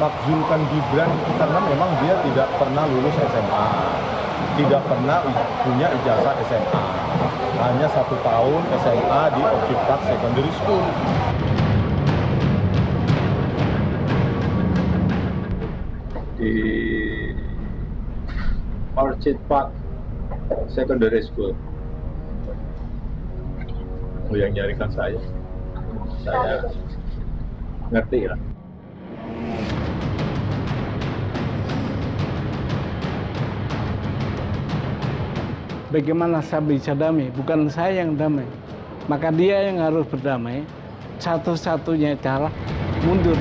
memakzulkan Gibran karena memang dia tidak pernah lulus SMA, tidak pernah punya ijazah SMA, hanya 1 tahun SMA di Orchid Park Secondary School. Di Orchid Park Secondary School. Yang nyarikan saya ngerti lah. Bagaimana saya bisa damai? Bukan saya yang damai. Maka dia yang harus berdamai. Satu-satunya cara mundur.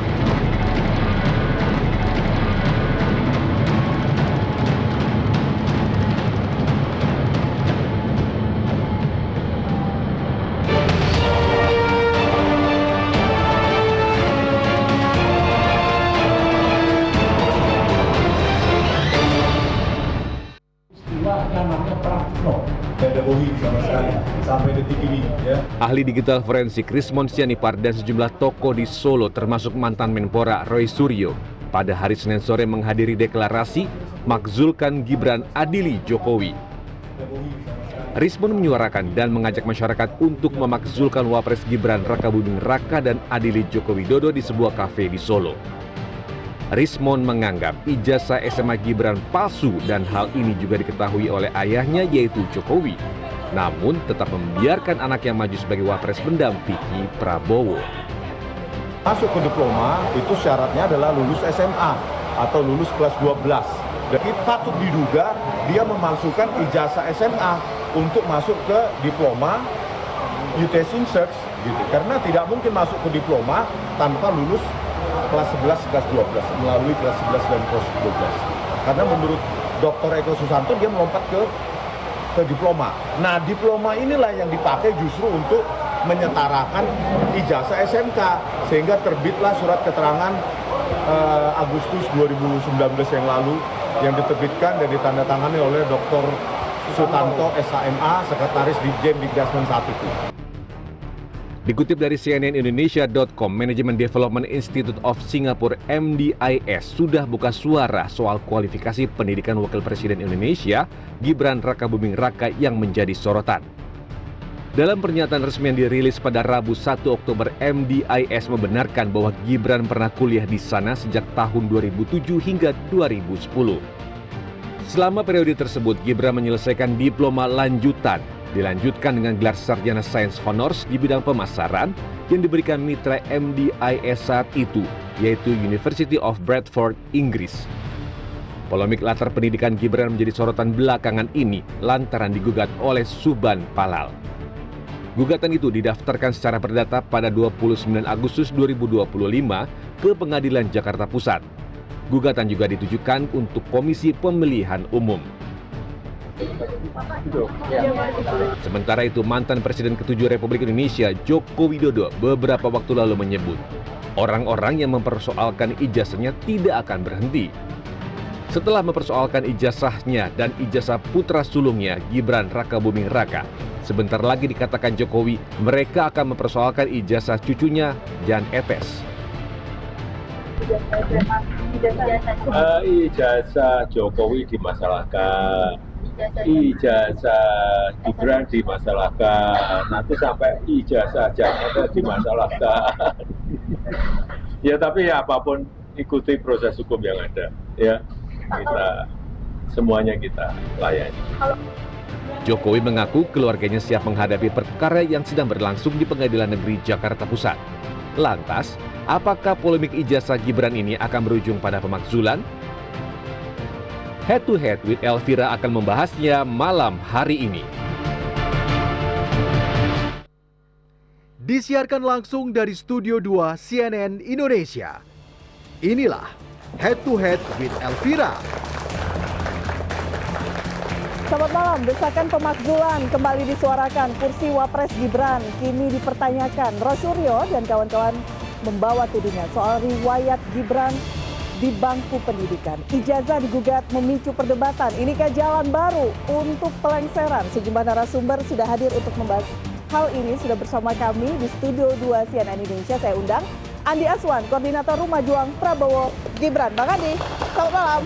Pedagogi sama sekali sampai detik ini ya. Ahli digital forensik Rismon Sianipar dan sejumlah tokoh di Solo termasuk mantan Menpora Roy Suryo pada hari Senin sore menghadiri deklarasi makzulkan Gibran adili Jokowi. Rismon menyuarakan dan mengajak masyarakat untuk memakzulkan Wapres Gibran Rakabuming Raka dan adili Joko Widodo di sebuah kafe di Solo. Rismon menganggap ijazah SMA Gibran palsu dan hal ini juga diketahui oleh ayahnya yaitu Jokowi. Namun tetap membiarkan anak yang maju sebagai Wapres mendampingi Prabowo. Masuk ke diploma itu syaratnya adalah lulus SMA atau lulus kelas 12. Jadi patut diduga dia memalsukan ijazah SMA untuk masuk ke diploma UTS Insert gitu. Karena tidak mungkin masuk ke diploma tanpa lulus kelas 11, kelas 12, melalui kelas 11 dan kelas 12. Karena menurut Dr. Eko Susanto dia melompat ke diploma. Nah, diploma inilah yang dipakai justru untuk menyetarakan ijazah SMK sehingga terbitlah surat keterangan Agustus 2019 yang lalu yang diterbitkan dan ditandatangani oleh Dr. Sutanto SHMA, Sekretaris Ditjen Dikdasmen 1 itu. Dikutip dari cnnindonesia.com, Management Development Institute of Singapore MDIS sudah buka suara soal kualifikasi pendidikan Wakil Presiden Indonesia Gibran Rakabuming Raka yang menjadi sorotan. Dalam pernyataan resmi yang dirilis pada Rabu 1 Oktober, MDIS membenarkan bahwa Gibran pernah kuliah di sana sejak tahun 2007 hingga 2010. Selama periode tersebut, Gibran menyelesaikan diploma lanjutan, dilanjutkan dengan gelar sarjana sains honors di bidang pemasaran yang diberikan mitra MDIS saat itu, yaitu University of Bradford, Inggris. Polemik latar pendidikan Gibran menjadi sorotan belakangan ini lantaran digugat oleh Suban Palal. Gugatan itu didaftarkan secara perdata pada 29 Agustus 2025 ke Pengadilan Jakarta Pusat. Gugatan juga ditujukan untuk Komisi Pemilihan Umum. Sementara itu, mantan Presiden ke-7 Republik Indonesia Joko Widodo beberapa waktu lalu menyebut orang-orang yang mempersoalkan ijazahnya tidak akan berhenti. Setelah mempersoalkan ijazahnya dan ijazah putra sulungnya Gibran Rakabuming Raka, sebentar lagi dikatakan Jokowi mereka akan mempersoalkan ijazah cucunya Jan Etes. Ijazah Jokowi dimasalahkan, ijazah Gibran dimasalahkan, nanti sampai ijazah Jakarta dimasalahkan. Ya tapi ya apapun ikuti proses hukum yang ada, ya semuanya kita layani. Jokowi mengaku keluarganya siap menghadapi perkara yang sedang berlangsung di Pengadilan Negeri Jakarta Pusat. Lantas, apakah polemik ijazah Gibran ini akan berujung pada pemakzulan? Head to Head with Elvira akan membahasnya malam hari ini. Disiarkan langsung dari Studio 2 CNN Indonesia. Inilah Head to Head with Elvira. Selamat malam, desakan pemakzulan kembali disuarakan. Kursi Wapres Gibran kini dipertanyakan. Roy Suryo dan kawan-kawan membawa tudingan soal riwayat Gibran di bangku pendidikan. Ijazah digugat memicu perdebatan. Inikah jalan baru untuk pelengseran? Sejumlah narasumber sudah hadir untuk membahas hal ini. Sudah bersama kami di Studio 2 CNN Indonesia. Saya undang Andi Aswan, Koordinator Rumah Juang Prabowo Gibran. Bang Andi, selamat malam.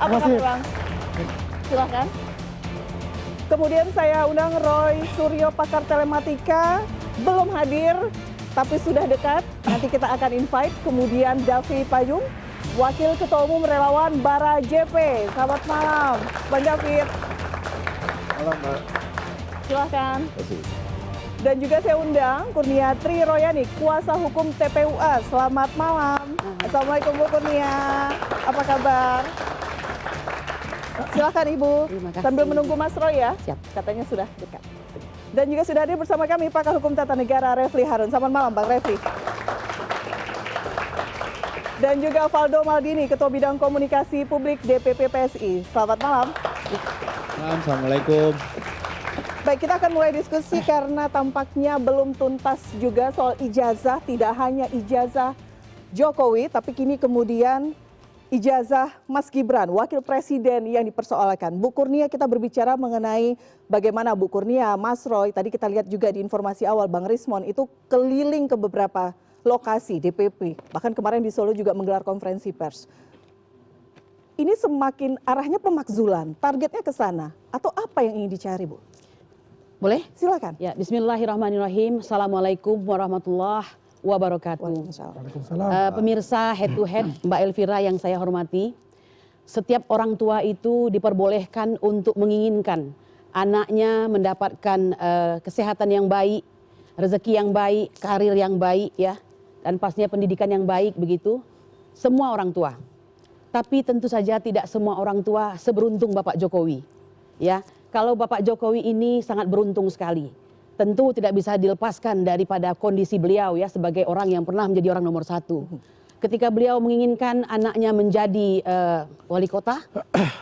Apa kabar Bang? Silahkan. Kemudian saya undang Roy Suryo, pakar telematika, belum hadir tapi sudah dekat. Nanti kita akan invite. Kemudian Davi Payung, Wakil Ketua Umum Relawan Bara JP. Selamat malam, Bang David. Malam, Mbak. Silahkan. Dan juga saya undang Kurniatri Royani, Kuasa Hukum TPUA. Selamat malam. Assalamualaikum Bu Kurnia. Apa kabar? Silakan Ibu, sambil menunggu Mas Roy ya. Siap. Katanya sudah dekat. Dan juga sudah hadir bersama kami pakar hukum tata negara Refli Harun. Selamat malam Bang Refli. Dan juga Valdo Maldini, Ketua Bidang Komunikasi Publik DPP PSI. Selamat malam. Assalamualaikum. Baik, kita akan mulai diskusi karena tampaknya belum tuntas juga soal ijazah. Tidak hanya ijazah Jokowi, tapi kini kemudian ijazah Mas Gibran, Wakil Presiden yang dipersoalkan. Bu Kurnia, kita berbicara mengenai bagaimana Bu Kurnia, Mas Roy, tadi kita lihat juga di informasi awal Bang Rismon itu keliling ke beberapa lokasi DPP. Bahkan kemarin di Solo juga menggelar konferensi pers. Ini semakin arahnya pemakzulan, targetnya ke sana. Atau apa yang ingin dicari, Bu? Boleh? Silakan. Ya, bismillahirrahmanirrahim. Assalamualaikum warahmatullahi wabarakatuh. Pemirsa Head to Head, Mbak Elvira yang saya hormati, setiap orang tua itu diperbolehkan untuk menginginkan anaknya mendapatkan kesehatan yang baik, rezeki yang baik, karir yang baik ya, dan pastinya pendidikan yang baik begitu. Semua orang tua. Tapi tentu saja tidak semua orang tua seberuntung Bapak Jokowi. Ya, kalau Bapak Jokowi ini sangat beruntung sekali. Tentu tidak bisa dilepaskan daripada kondisi beliau ya sebagai orang yang pernah menjadi orang nomor 1. Ketika beliau menginginkan anaknya menjadi wali kota,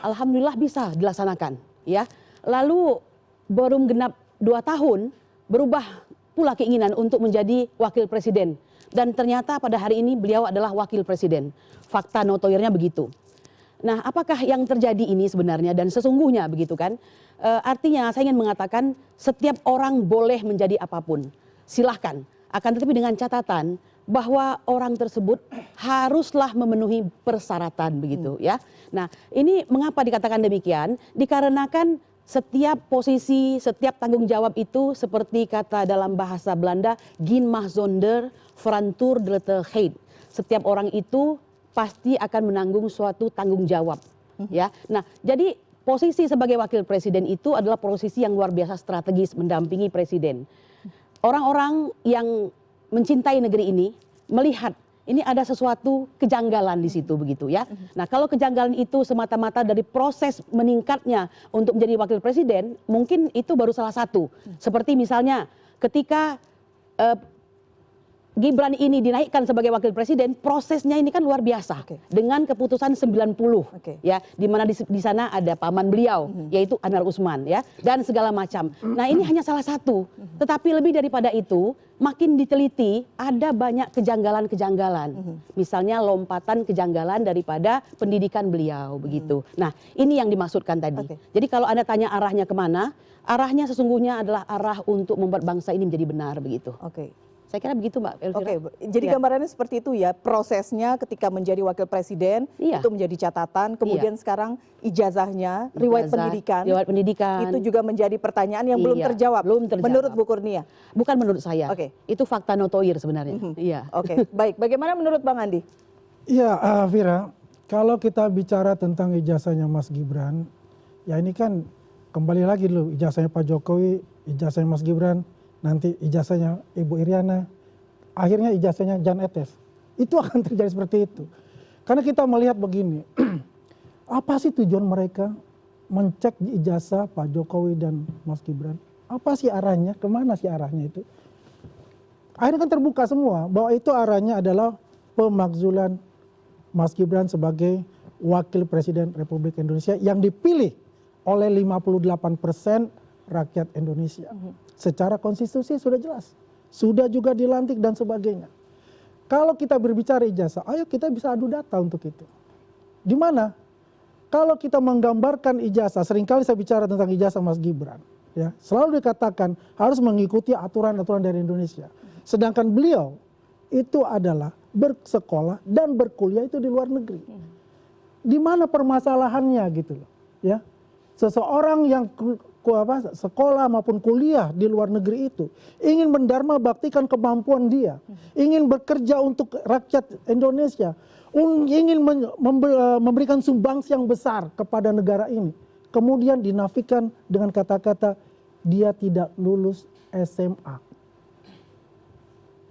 alhamdulillah bisa dilaksanakan ya. Lalu baru genap 2 tahun berubah pula keinginan untuk menjadi wakil presiden dan ternyata pada hari ini beliau adalah wakil presiden. Fakta notoirnya begitu. Nah, apakah yang terjadi ini sebenarnya dan sesungguhnya begitu kan? Artinya saya ingin mengatakan setiap orang boleh menjadi apapun. Silahkan. Akan tetapi dengan catatan bahwa orang tersebut haruslah memenuhi persyaratan begitu ya. Nah, ini mengapa dikatakan demikian? Dikarenakan setiap posisi, setiap tanggung jawab itu seperti kata dalam bahasa Belanda, geen mag zonder verantwoordelijkheid. Setiap orang itu pasti akan menanggung suatu tanggung jawab ya. Nah, jadi posisi sebagai wakil presiden itu adalah posisi yang luar biasa strategis mendampingi presiden. Orang-orang yang mencintai negeri ini melihat ini ada sesuatu kejanggalan di situ begitu ya. Nah, kalau kejanggalan itu semata-mata dari proses meningkatnya untuk menjadi wakil presiden, mungkin itu baru salah satu. Seperti misalnya ketika Gibran ini dinaikkan sebagai wakil presiden, prosesnya ini kan luar biasa. Dengan keputusan 90 ya, di mana di sana ada paman beliau yaitu Anwar Usman ya dan segala macam. Nah, ini hanya salah satu. Tetapi lebih daripada itu, makin diteliti ada banyak kejanggalan-kejanggalan. Misalnya lompatan kejanggalan daripada pendidikan beliau begitu. Nah, ini yang dimaksudkan tadi. Jadi kalau Anda tanya arahnya kemana, arahnya sesungguhnya adalah arah untuk membuat bangsa ini menjadi benar begitu. Saya kira begitu Mbak Elvira. Jadi gambarannya seperti itu ya, prosesnya ketika menjadi wakil presiden itu menjadi catatan, kemudian sekarang ijazahnya, riwayat pendidikan, itu juga menjadi pertanyaan yang belum terjawab. Menurut Bu Kurnia? Bukan menurut saya, itu fakta notoir sebenarnya. Baik, bagaimana menurut Bang Andi? Iya, Vira, kalau kita bicara tentang ijazahnya Mas Gibran, ya ini kan kembali lagi dulu, ijazahnya Pak Jokowi, ijazahnya Mas Gibran, nanti ijazahnya Ibu Iriana, akhirnya ijazahnya Jan Etes. Itu akan terjadi seperti itu. Karena kita melihat begini, apa sih tujuan mereka mencek ijazah Pak Jokowi dan Mas Gibran? Apa sih arahnya? Kemana sih arahnya itu? Akhirnya kan terbuka semua bahwa itu arahnya adalah pemakzulan Mas Gibran sebagai Wakil Presiden Republik Indonesia yang dipilih oleh 58% rakyat Indonesia. Secara konstitusi sudah jelas, sudah juga dilantik dan sebagainya. Kalau kita berbicara ijazah, ayo kita bisa adu data untuk itu. Di mana? Kalau kita menggambarkan ijazah, seringkali saya bicara tentang ijazah Mas Gibran, ya, selalu dikatakan harus mengikuti aturan-aturan dari Indonesia. Sedangkan beliau itu adalah bersekolah dan berkuliah itu di luar negeri. Di mana permasalahannya gitu loh, ya. Seseorang yang sekolah maupun kuliah di luar negeri itu ingin mendharma baktikan kemampuan dia, ingin bekerja untuk rakyat Indonesia, ingin memberikan sumbangsi yang besar kepada negara ini. Kemudian dinafikan dengan kata-kata dia tidak lulus SMA.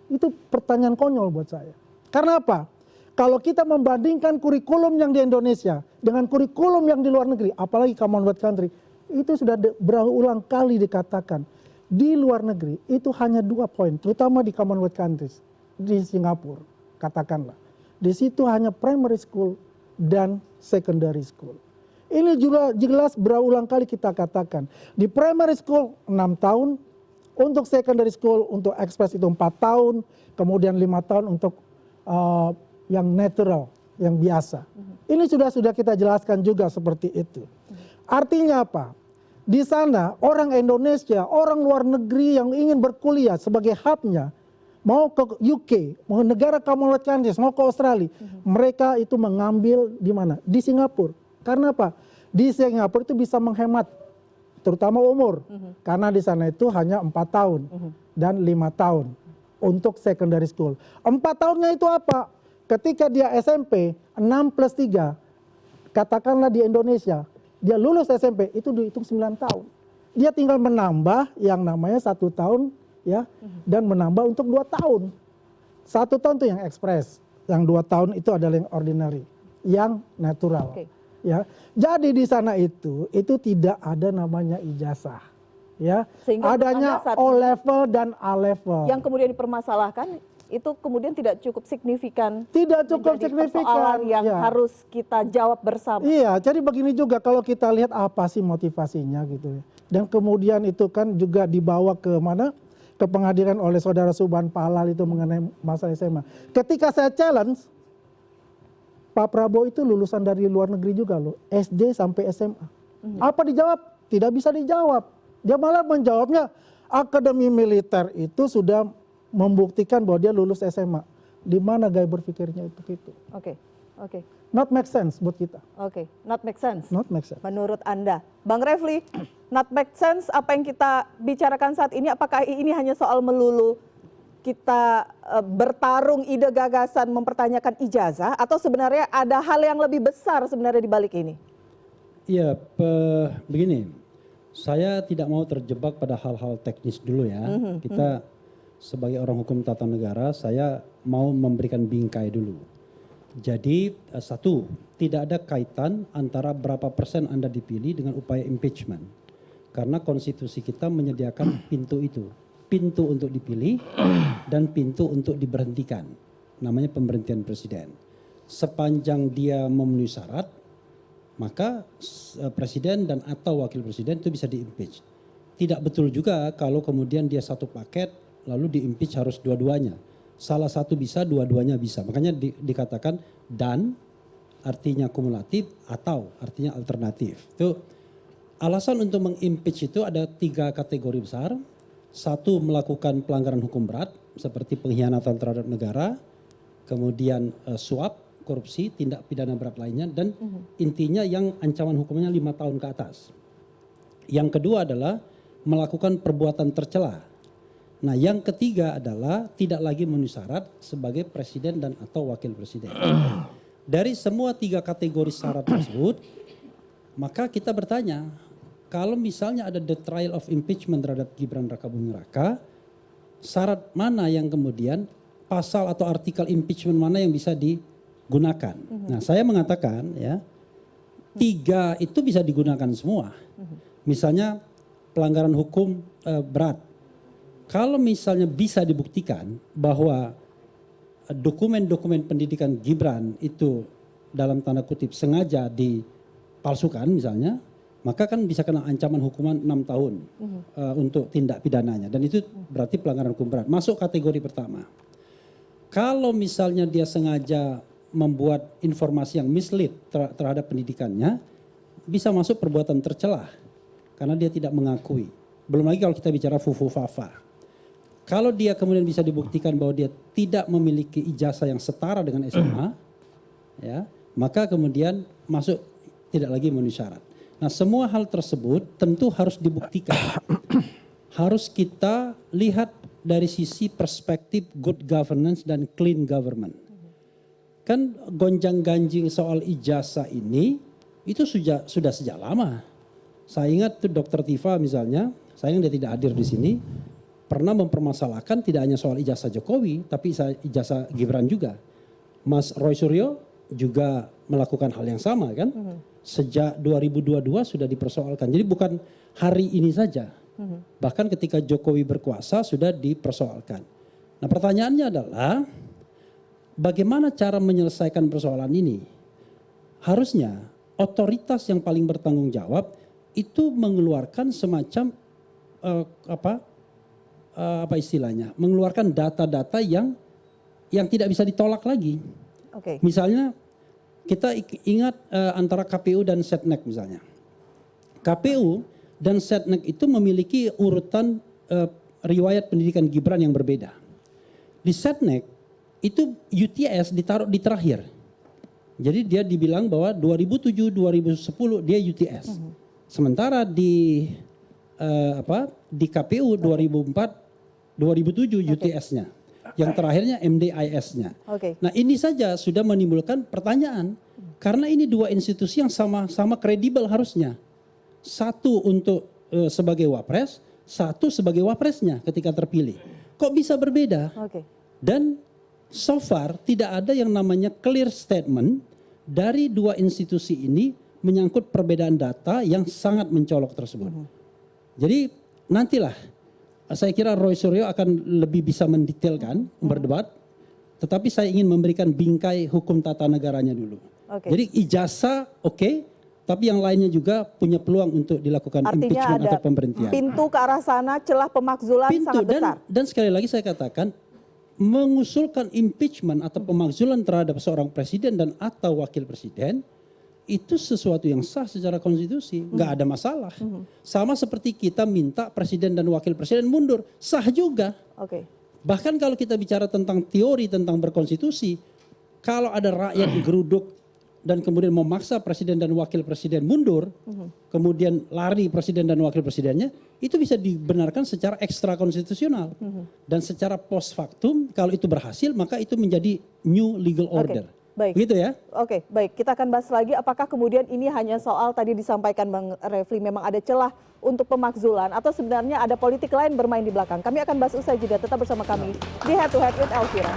Itu pertanyaan konyol buat saya. Karena apa? Kalau kita membandingkan kurikulum yang di Indonesia dengan kurikulum yang di luar negeri, apalagi Commonwealth country, itu sudah berulang kali dikatakan. Di luar negeri itu hanya 2 poin, terutama di Commonwealth countries, di Singapura, katakanlah. Di situ hanya primary school dan secondary school. Ini juga jelas berulang kali kita katakan. Di primary school 6 tahun, untuk secondary school, untuk express itu 4 tahun, kemudian 5 tahun untuk yang natural, yang biasa. Ini sudah kita jelaskan juga seperti itu. Artinya apa? Di sana orang Indonesia, orang luar negeri yang ingin berkuliah sebagai hubnya, mau ke UK, mau negara Commonwealth countries, mau ke Australia, mereka itu mengambil di mana? Di Singapura. Karena apa? Di Singapura itu bisa menghemat, terutama umur, karena di sana itu hanya 4 tahun dan 5 tahun untuk secondary school. 4 tahunnya itu apa? Ketika dia SMP 6+3, katakanlah di Indonesia, dia lulus SMP itu dihitung 9 tahun. Dia tinggal menambah yang namanya 1 tahun, ya, dan menambah untuk 2 tahun. 1 tahun itu yang ekspres, yang 2 tahun itu adalah yang ordinary, yang natural. Ya, jadi di sana itu tidak ada namanya ijazah, ya. Sehingga adanya O level dan A level. Yang kemudian dipermasalahkan itu kemudian tidak cukup signifikan. Tidak cukup signifikan. Persoalan yang harus kita jawab bersama. Iya, jadi begini juga kalau kita lihat apa sih motivasinya gitu ya. Dan kemudian itu kan juga dibawa ke mana? Ke pengadilan oleh saudara Subhan Palal itu mengenai masalah SMA. Ketika saya challenge, Pak Prabowo itu lulusan dari luar negeri juga loh, SD sampai SMA. Apa dijawab? Tidak bisa dijawab. Dia malah menjawabnya, akademi militer itu sudah membuktikan bahwa dia lulus SMA. Di mana gaya berpikirnya itu? Oke. Not make sense buat kita. Oke, not make sense. Not make sense. Menurut Anda, Bang Refli, not make sense apa yang kita bicarakan saat ini? Apakah ini hanya soal melulu kita bertarung ide gagasan mempertanyakan ijazah, atau sebenarnya ada hal yang lebih besar sebenarnya di balik ini? Iya, begini. Saya tidak mau terjebak pada hal-hal teknis dulu ya. Kita sebagai orang hukum tata negara, saya mau memberikan bingkai dulu. Jadi satu, tidak ada kaitan antara berapa persen Anda dipilih dengan upaya impeachment. Karena konstitusi kita menyediakan pintu itu. Pintu untuk dipilih dan pintu untuk diberhentikan. Namanya pemberhentian presiden. Sepanjang dia memenuhi syarat, maka presiden dan atau wakil presiden itu bisa di-impeach. Tidak betul juga kalau kemudian dia satu paket, lalu di-impeach harus dua-duanya. Salah satu bisa, dua-duanya bisa. Makanya dikatakan dan artinya kumulatif atau artinya alternatif. Itu alasan untuk meng-impeach itu ada 3 kategori besar. 1, melakukan pelanggaran hukum berat seperti pengkhianatan terhadap negara, kemudian suap, korupsi, tindak pidana berat lainnya, dan intinya yang ancaman hukumnya 5 tahun ke atas. Yang kedua adalah melakukan perbuatan tercela. Nah, yang ketiga adalah tidak lagi memenuhi syarat sebagai presiden dan atau wakil presiden. Dari semua 3 kategori syarat tersebut, maka kita bertanya, kalau misalnya ada the trial of impeachment terhadap Gibran Rakabuming Raka, syarat mana yang kemudian pasal atau artikel impeachment mana yang bisa digunakan? Nah, saya mengatakan ya, 3 itu bisa digunakan semua. Misalnya pelanggaran hukum berat. Kalau misalnya bisa dibuktikan bahwa dokumen-dokumen pendidikan Gibran itu dalam tanda kutip sengaja dipalsukan misalnya, maka kan bisa kena ancaman hukuman 6 tahun untuk tindak pidananya. Dan itu berarti pelanggaran hukum berat. Masuk kategori pertama. Kalau misalnya dia sengaja membuat informasi yang mislead terhadap pendidikannya, bisa masuk perbuatan tercela karena dia tidak mengakui. Belum lagi kalau kita bicara fufu fafa. Kalau dia kemudian bisa dibuktikan bahwa dia tidak memiliki ijazah yang setara dengan SMA, ya, maka kemudian masuk tidak lagi memenuhi syarat. Nah, semua hal tersebut tentu harus dibuktikan. Harus kita lihat dari sisi perspektif good governance dan clean government. Kan gonjang-ganjing soal ijazah ini itu sudah sejak lama. Saya ingat tuh Dr. Tifa misalnya, sayang dia tidak hadir di sini, pernah mempermasalahkan tidak hanya soal ijazah Jokowi, tapi ijazah Gibran juga. Mas Roy Suryo juga melakukan hal yang sama kan. Sejak 2022 sudah dipersoalkan. Jadi bukan hari ini saja. Bahkan ketika Jokowi berkuasa sudah dipersoalkan. Nah, pertanyaannya adalah bagaimana cara menyelesaikan persoalan ini? Harusnya otoritas yang paling bertanggung jawab itu mengeluarkan semacam apa istilahnya? Mengeluarkan data-data yang tidak bisa ditolak lagi. Misalnya kita ingat antara KPU dan Setnek misalnya. KPU dan Setnek itu memiliki urutan riwayat pendidikan Gibran yang berbeda. Di Setnek itu UTS ditaruh di terakhir. Jadi dia dibilang bahwa 2007-2010 dia UTS. Sementara di KPU 2004-2007 UTS-nya. Yang terakhirnya MDIS-nya. Nah, ini saja sudah menimbulkan pertanyaan. Karena ini dua institusi yang sama-sama kredibel harusnya. Satu untuk sebagai wapres, satu sebagai wapresnya ketika terpilih. Kok bisa berbeda? Dan so far tidak ada yang namanya clear statement dari dua institusi ini menyangkut perbedaan data yang sangat mencolok tersebut. Jadi nantilah saya kira Roy Suryo akan lebih bisa mendetailkan berdebat, tetapi saya ingin memberikan bingkai hukum tata negaranya dulu. Jadi ijazah oke, tapi yang lainnya juga punya peluang untuk dilakukan impeachment atau pemberhentian. Pintu ke arah sana, celah pemakzulan sangat besar. Dan sekali lagi saya katakan, mengusulkan impeachment atau pemakzulan terhadap seorang presiden dan atau wakil presiden itu sesuatu yang sah secara konstitusi, nggak ada masalah. Sama seperti kita minta presiden dan wakil presiden mundur, sah juga. Bahkan kalau kita bicara tentang teori tentang berkonstitusi, kalau ada rakyat geruduk dan kemudian memaksa presiden dan wakil presiden mundur, kemudian lari presiden dan wakil presidennya, itu bisa dibenarkan secara ekstra konstitusional. Dan secara post factum, kalau itu berhasil, maka itu menjadi new legal order. Baik. Begitu ya? Oke, baik. Kita akan bahas lagi apakah kemudian ini hanya soal tadi disampaikan Bang Refli memang ada celah untuk pemakzulan atau sebenarnya ada politik lain bermain di belakang. Kami akan bahas usai jeda, tetap bersama kami di Head to Head with Elvira.